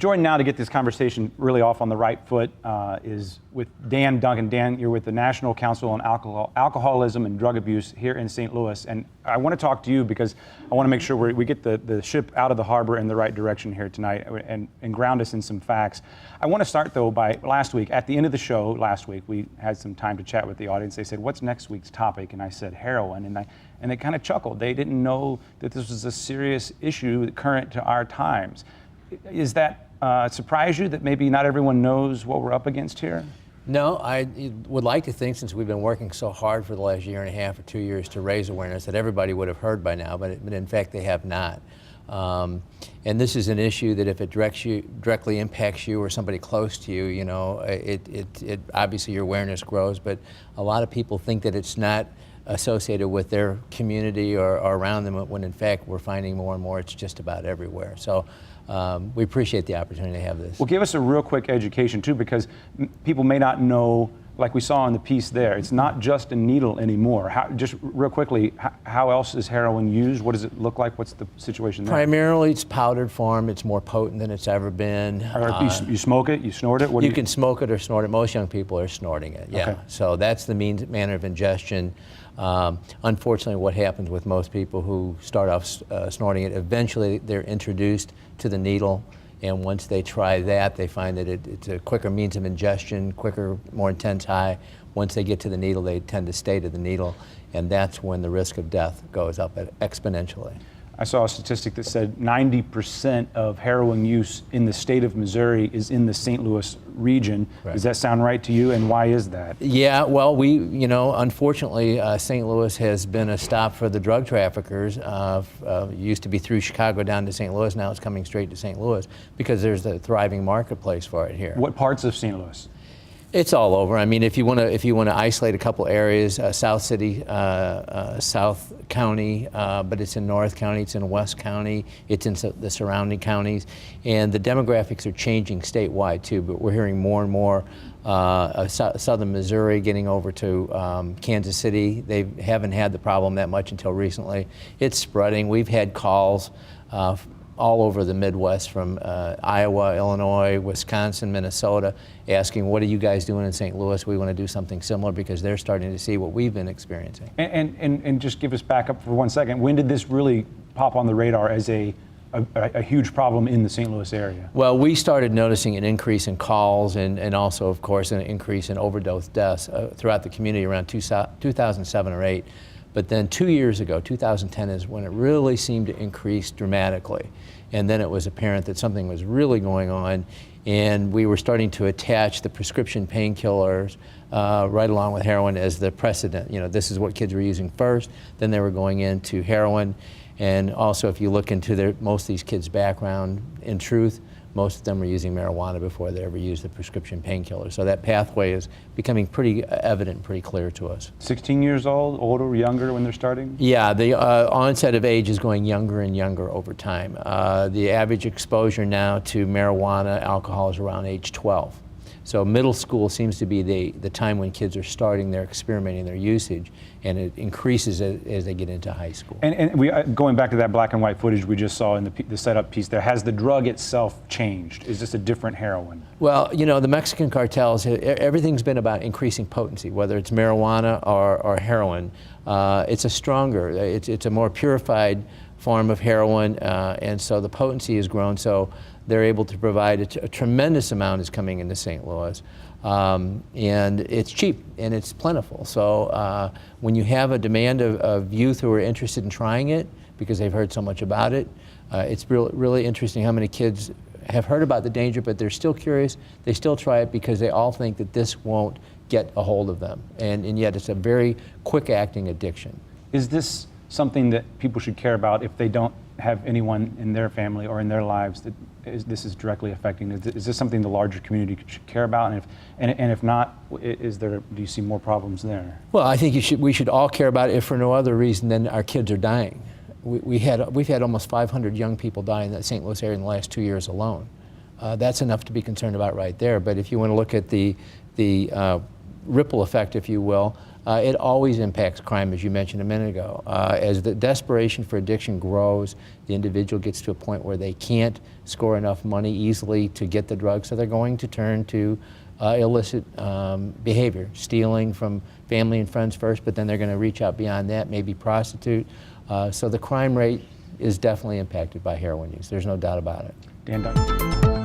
joined now to get this conversation really off on the right foot is with Dan Duncan. Dan, you're with the National Council on Alcoholism and Drug Abuse here in St. Louis. And I want to talk to you because I want to make sure we get the ship out of the harbor in the right direction here tonight and ground us in some facts. I want to start, though, by last week. At the end of the show last week, we had some time to chat with the audience. They said, what's next week's topic? And I said, heroin. And they kind of chuckled. They didn't know that this was a serious issue current to our times. Is that surprise you that maybe not everyone knows what we're up against here? No, I would like to think, since we've been working so hard for the last year and a half or 2 years to raise awareness, that everybody would have heard by now, but in fact they have not. And this is an issue that if it directly impacts you or somebody close to you, you know, it obviously your awareness grows, but a lot of people think that it's not associated with their community or around them, when in fact we're finding more and more it's just about everywhere. So we appreciate the opportunity to have this. Well, give us a real quick education too, because people may not know, like we saw in the piece there, it's not just a needle anymore. Just real quickly, how else is heroin used? What does it look like? What's the situation there? Primarily it's powdered form. It's more potent than it's ever been. You smoke it? You snort it? You can smoke it or snort it. Most young people are snorting it, yeah. Okay. So that's the manner of ingestion. Unfortunately, what happens with most people who start off snorting it, eventually they're introduced to the needle, and once they try that, they find that it's a quicker means of ingestion, quicker, more intense high. Once they get to the needle, they tend to stay to the needle, and that's when the risk of death goes up exponentially. I saw a statistic that said 90% of heroin use in the state of Missouri is in the St. Louis region. Right. Does that sound right to you, and why is that? Yeah, well, unfortunately, St. Louis has been a stop for the drug traffickers. It used to be through Chicago down to St. Louis. Now it's coming straight to St. Louis because there's a thriving marketplace for it here. What parts of St. Louis? It's all over. I mean, if you want to isolate a couple areas, South City, South County, but it's in North County, it's in West County, it's in the surrounding counties, and the demographics are changing statewide too. But we're hearing more and more southern Missouri getting over to Kansas City. They haven't had the problem that much until recently. It's spreading. We've had calls all over the Midwest, from Iowa, Illinois, Wisconsin, Minnesota, asking, what are you guys doing in St. Louis? We want to do something similar, because they're starting to see what we've been experiencing. And just give us back up for 1 second. When did this really pop on the radar as a huge problem in the St. Louis area? Well, we started noticing an increase in calls and also, of course, an increase in overdose deaths throughout the community around 2007 or 8. But then 2 years ago, 2010, is when it really seemed to increase dramatically. And then it was apparent that something was really going on, and we were starting to attach the prescription painkillers right along with heroin as the precedent. You know, this is what kids were using first, then they were going into heroin. And also, if you look into most of these kids' background, in truth, most of them were using marijuana before they ever used the prescription painkiller. So that pathway is becoming pretty evident, pretty clear to us. 16 years old, older, younger when they're starting? Yeah, the onset of age is going younger and younger over time. The average exposure now to marijuana, alcohol, is around age 12. So middle school seems to be the time when kids are starting their experimenting their usage, and it increases as they get into high school. And we, going back to that black and white footage we just saw in the setup piece there, has the drug itself changed? Is this a different heroin? Well, you know, the Mexican cartels, everything's been about increasing potency, whether it's marijuana or heroin. It's a stronger, it's a more purified form of heroin, and so the potency has grown, so they're able to provide a tremendous amount is coming into St. Louis. And it's cheap and it's plentiful. So when you have a demand of youth who are interested in trying it because they've heard so much about it, it's really interesting how many kids have heard about the danger, but they're still curious. They still try it because they all think that this won't get a hold of them. And yet it's a very quick-acting addiction. Is this something that people should care about if they don't have anyone in their family or in their lives that this is directly affecting? Is this something the larger community should care about? And if not, do you see more problems there? Well, I think we should all care about it, if for no other reason than our kids are dying. We've had almost 500 young people die in the St. Louis area in the last 2 years alone. That's enough to be concerned about right there. But if you want to look at the ripple effect, if you will, it always impacts crime, as you mentioned a minute ago. As the desperation for addiction grows, the individual gets to a point where they can't score enough money easily to get the drug, so they're going to turn to illicit behavior, stealing from family and friends first, but then they're going to reach out beyond that, maybe prostitute. So the crime rate is definitely impacted by heroin use. There's no doubt about it. Dan Duncan.